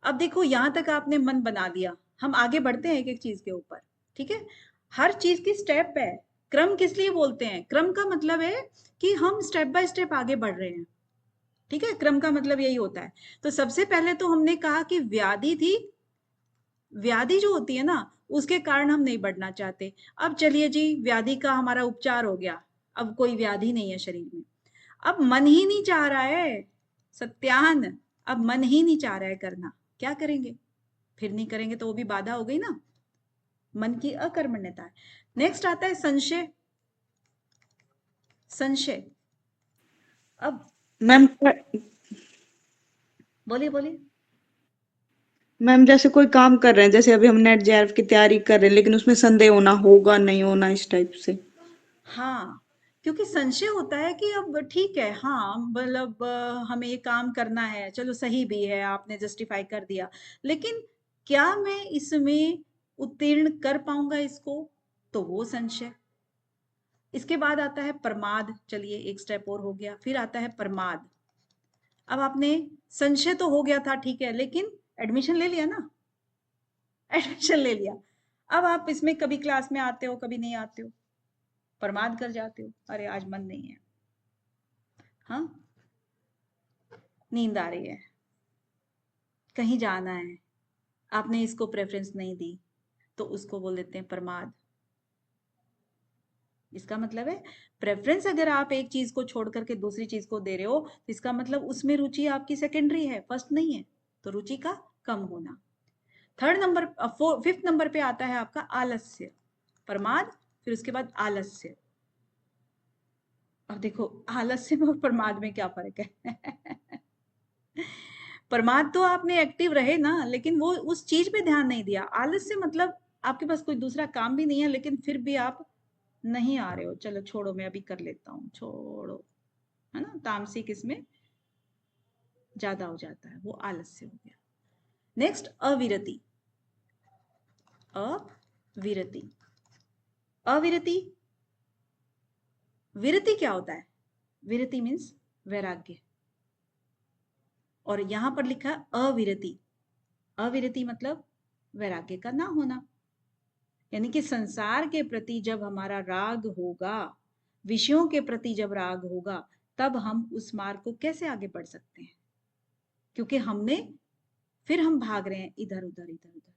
अब देखो यहां तक आपने मन बना दिया, हम आगे बढ़ते हैं एक एक चीज के ऊपर, ठीक है। हर चीज की स्टेप है। क्रम किस लिए बोलते हैं? क्रम का मतलब है कि हम स्टेप बाय स्टेप आगे बढ़ रहे हैं, ठीक है। क्रम का मतलब यही होता है। तो सबसे पहले तो हमने कहा कि व्याधि थी, व्याधि जो होती है ना उसके कारण हम नहीं बढ़ना चाहते। अब चलिए जी, व्याधि का हमारा उपचार हो गया, अब कोई व्याधि नहीं है शरीर में, अब मन ही नहीं चाह रहा है सत्यान, अब मन ही नहीं चाह रहा है करना, क्या करेंगे? फिर नहीं करेंगे तो वो भी बाधा हो गई ना, मन की अकर्मण्यता है। नेक्स्ट आता है संशय। संशय, अब मैम बोलिए बोलिए। मैम जैसे कोई काम कर रहे हैं, जैसे अभी हम नेट जेआरएफ की तैयारी कर रहे हैं, लेकिन उसमें संदेह होना, होगा नहीं होना, इस टाइप से। हाँ, क्योंकि संशय होता है कि अब ठीक है, हाँ मतलब हमें ये काम करना है, चलो सही भी है, आपने जस्टिफाई कर दिया, लेकिन क्या मैं इसमें उत्तीर्ण कर पाऊंगा इसको? तो वो संशय। इसके बाद आता है प्रमाद, चलिए एक स्टेप और हो गया, फिर आता है प्रमाद। अब आपने संशय तो हो गया था, ठीक है, लेकिन एडमिशन ले लिया ना, एडमिशन ले लिया, अब आप इसमें कभी क्लास में आते हो कभी नहीं आते हो, प्रमाद कर जाते हो, अरे आज मन नहीं है, हाँ नींद आ रही है, कहीं जाना है, आपने इसको प्रेफरेंस नहीं दी, तो उसको बोल देते हैं प्रमाद। इसका मतलब है प्रेफरेंस अगर आप एक चीज को छोड़ करके दूसरी चीज को दे रहे हो, तो इसका मतलब उसमें रुचि आपकी सेकेंडरी है, फर्स्ट नहीं है, तो रुचि का कम होना। थर्ड नंबर, फिफ्थ नंबर पे आता है आपका आलस्य। प्रमाद, फिर उसके बाद आलस्य। अब देखो आलस्य में और प्रमाद में क्या फर्क है? प्रमाद तो आपने एक्टिव रहे ना, लेकिन वो उस चीज पे ध्यान नहीं दिया। आलस्य मतलब आपके पास कोई दूसरा काम भी नहीं है, लेकिन फिर भी आप नहीं आ रहे हो, चलो छोड़ो मैं अभी कर लेता हूँ, छोड़ो, है ना, तामसिक इसमें ज्यादा हो जाता है, वो आलस्य हो गया। नेक्स्ट अविरति। अविरति, अविरति, विरति क्या होता है? विरति मीन्स वैराग्य, और यहां पर लिखा है अविरति। अविरति मतलब वैराग्य का ना होना, यानी कि संसार के प्रति जब हमारा राग होगा, विषयों के प्रति जब राग होगा, तब हम उस मार्ग को कैसे आगे बढ़ सकते हैं? क्योंकि फिर हम भाग रहे हैं इधर उधर इधर उधर,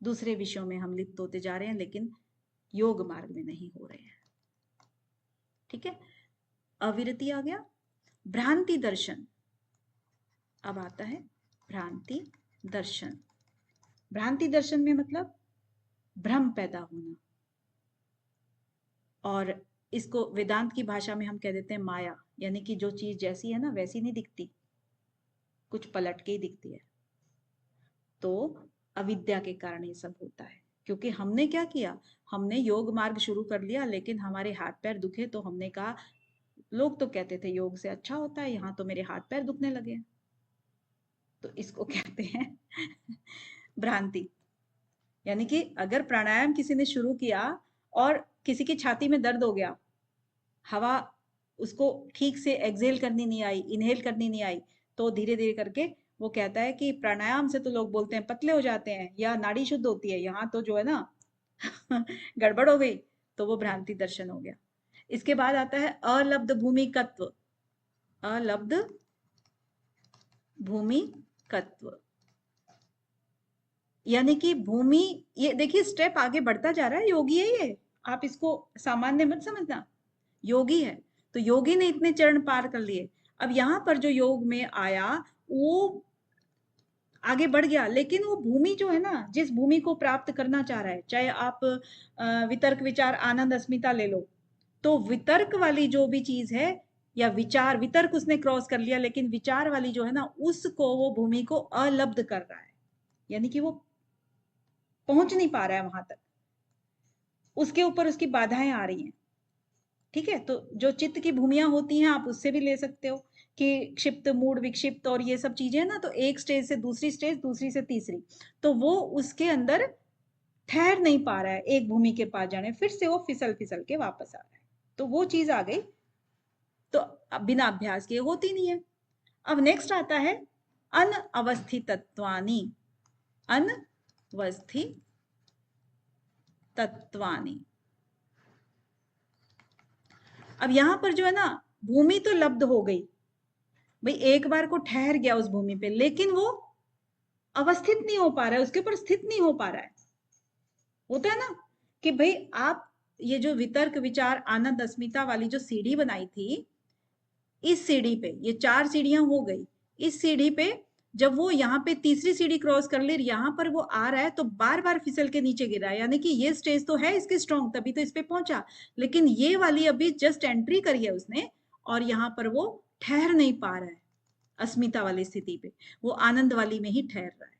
दूसरे विषयों में हम लिप्त होते जा रहे हैं, लेकिन योग मार्ग में नहीं हो रहे हैं, ठीक है। अविरति आ गया। भ्रांति दर्शन, अब आता है भ्रांति दर्शन। भ्रांति दर्शन में मतलब भ्रम पैदा होना, और इसको वेदांत की भाषा में हम कह देते हैं माया, यानी कि जो चीज जैसी है ना वैसी नहीं दिखती, कुछ पलट के ही दिखती है। तो अविद्या के कारण ये सब होता है, क्योंकि हमने क्या किया, हमने योग मार्ग शुरू कर लिया, लेकिन हमारे हाथ पैर दुखे, तो हमने कहा, लोग तो कहते थे योग से अच्छा होता है, यहाँ तो मेरे हाथ पैर दुखने लगे, तो इसको कहते हैं भ्रांति। यानी कि अगर प्राणायाम किसी ने शुरू किया और किसी की छाती में दर्द हो गया, हवा उसको ठीक से एक्सहेल करनी नहीं आई, इनहेल करनी नहीं आई, तो धीरे धीरे करके वो कहता है कि प्राणायाम से तो लोग बोलते हैं पतले हो जाते हैं या नाड़ी शुद्ध होती है, यहाँ तो जो है ना गड़बड़ हो गई, तो वो भ्रांति दर्शन हो गया। इसके बाद आता है अलब्ध भूमिकत्व। अलब्ध भूमिकत्व, यानी कि भूमि, ये देखिए स्टेप आगे बढ़ता जा रहा है, योगी है ये, आप इसको सामान्य मत समझना, योगी है, तो योगी ने इतने चरण पार कर लिए। अब यहां पर जो योग में आया वो आगे बढ़ गया, लेकिन वो भूमि जो है ना, जिस भूमि को प्राप्त करना चाह रहा है, चाहे आप वितर्क विचार आनंद अस्मिता ले लो, तो वितर्क वाली जो भी चीज है, या विचार, वितर्क उसने क्रॉस कर लिया, लेकिन विचार वाली जो है ना, उसको वो भूमि को अलब्ध कर रहा है, यानी कि वो पहुंच नहीं पा रहा है वहां तक, उसके ऊपर उसकी बाधाएं आ रही हैं, ठीक है। तो जो चित्त की भूमियां होती हैं, आप उससे भी ले सकते हो कि क्षिप्त, मूड, विक्षिप्त और ये सब चीजें ना, तो एक स्टेज से दूसरी स्टेज, दूसरी से तीसरी, तो वो उसके अंदर ठहर नहीं पा रहा है एक भूमि के पास जाने, फिर से वो फिसल फिसल के वापस आ रहा है, तो वो चीज आ गई तो बिना अभ्यास के होती नहीं है। अब नेक्स्ट आता है अनवस्थितत्वानि। अनवस्थितत्वानि। अब यहां पर जो है ना, भूमि तो लब्ध हो गई भाई, एक बार को ठहर गया उस भूमि पे, लेकिन वो अवस्थित नहीं हो पा रहा है, उसके ऊपर स्थित नहीं हो पा रहा है। होता है ना कि भाई आप ये जो वितर्क विचार आनंद अस्मिता वाली जो सीढ़ी बनाई थी, इस सीढ़ी पे ये 4 सीढ़ियां हो गई, इस सीढ़ी पे जब वो यहाँ पे तीसरी सीढ़ी क्रॉस कर ले, यहाँ पर वो आ रहा है तो बार बार फिसल के नीचे गिरा है, यानी कि ये स्टेज तो है इसकी स्ट्रॉन्ग, तभी तो इस पे पहुंचा, लेकिन ये वाली अभी जस्ट एंट्री करी है उसने और यहाँ पर वो ठहर नहीं पा रहा है अस्मिता वाली स्थिति पे, वो आनंद वाली में ही ठहर रहा है।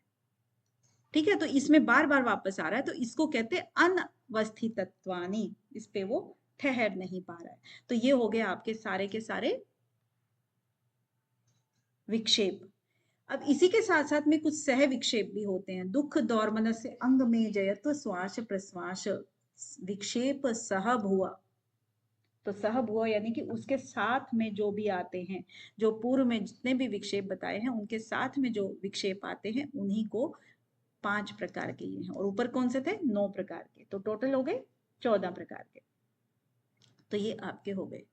ठीक है, तो इसमें बार बार वापस आ रहा है, तो इसको कहते हैं अनवस्थितत्वानि, इस पे वो ठहर नहीं पा रहा है। तो ये हो गया आपके सारे के सारे विक्षेप। अब इसी के साथ साथ में कुछ सह विक्षेप भी होते हैं। दुख दौर्मनस्य अंग में जयत्व श्वास प्रश्वास विक्षेप सह भुव। तो सह भुव यानी कि उसके साथ में जो भी आते हैं, जो पूर्व में जितने भी विक्षेप बताए हैं उनके साथ में जो विक्षेप आते हैं उन्हीं को 5 प्रकार के ये हैं, और ऊपर कौन से थे 9 प्रकार के, तो टोटल हो गए 14 प्रकार के। तो ये आपके हो गए।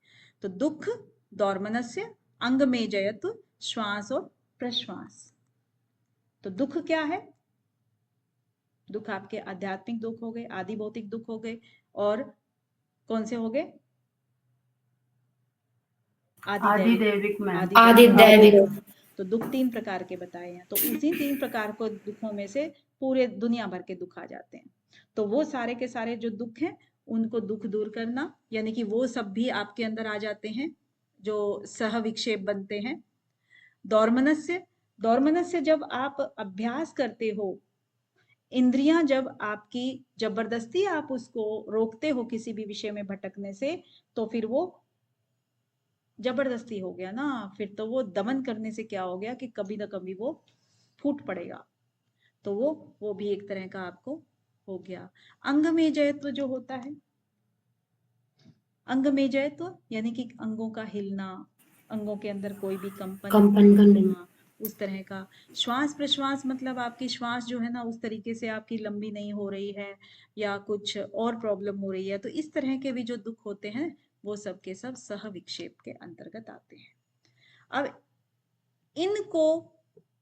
तो दुख दौर्मनस्य अंग में जयत्व श्वास और प्रश्वास। तो दुख क्या है? दुख आपके आध्यात्मिक दुख हो गए, आदि भौतिक दुख हो गए, और कौन से हो गए? आदिदैविक में आदिदैविक। तो दुख 3 प्रकार के बताए हैं, तो उसी 3 प्रकार को दुखों में से पूरे दुनिया भर के दुख आ जाते हैं। तो वो सारे के सारे जो दुख हैं उनको दुख दूर करना, यानी कि वो सब भी आपके अंदर आ जाते हैं जो सह विक्षेप बनते हैं। दौर्मनस्य, दौर्मनस्य जब आप अभ्यास करते हो, इंद्रियां जब आपकी जबरदस्ती आप उसको रोकते हो किसी भी विषय में भटकने से, तो फिर वो जबरदस्ती हो गया ना, फिर तो वो दमन करने से क्या हो गया कि कभी ना कभी वो फूट पड़ेगा। तो वो भी एक तरह का आपको हो गया। अंग में जयत्व जो होता है, अंग में जयत्व यानी कि अंगों का हिलना, अंगों के अंदर कोई भी कंपन करना, उस तरह का। श्वास प्रश्वास मतलब आपकी श्वास जो है ना उस तरीके से आपकी लंबी नहीं हो रही है या कुछ और प्रॉब्लम हो रही है, तो इस तरह के भी जो दुख होते हैं वो सब के सब सह विक्षेप के अंतर्गत आते हैं। अब इनको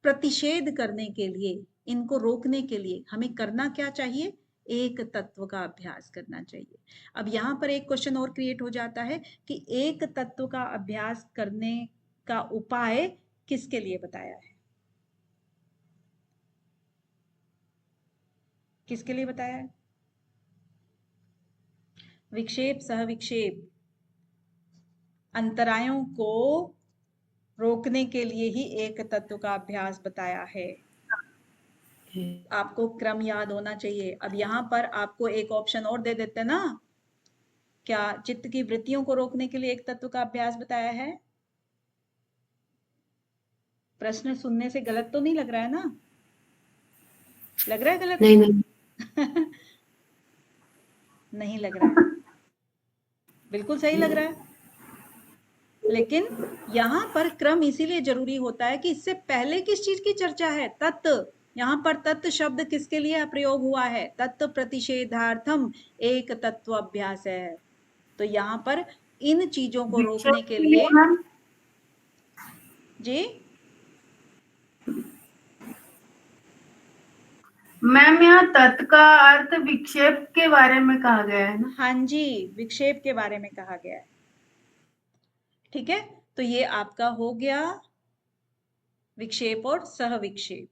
प्रतिषेध करने के लिए, इनको रोकने के लिए हमें करना क्या चाहिए? एक तत्व का अभ्यास करना चाहिए। अब यहाँ पर एक क्वेश्चन और क्रिएट हो जाता है कि एक तत्व का अभ्यास करने का उपाय किसके लिए बताया है? किसके लिए बताया है? विक्षेप सह विक्षेप अंतरायों को रोकने के लिए ही एक तत्व का अभ्यास बताया है। आपको क्रम याद होना चाहिए। अब यहाँ पर आपको एक ऑप्शन और दे देते ना, क्या चित्त की वृत्तियों को रोकने के लिए एक तत्व का अभ्यास बताया है? प्रश्न सुनने से गलत तो नहीं लग रहा है ना? लग रहा है गलत? नहीं नहीं लग रहा है, बिल्कुल सही लग रहा है। लेकिन यहाँ पर क्रम इसीलिए जरूरी होता है कि इससे पहले किस चीज की चर्चा है? तत्व। यहाँ पर तत्व शब्द किसके लिए प्रयोग हुआ है? तत्व प्रतिषेधार्थम एक तत्व अभ्यास है। तो यहाँ पर इन चीजों को रोकने के लिए जी मैम, यहाँ तत्व का अर्थ विक्षेप के बारे में कहा गया है ना? हाँ जी, विक्षेप के बारे में कहा गया है। ठीक है, तो ये आपका हो गया विक्षेप और सह विक्षेप।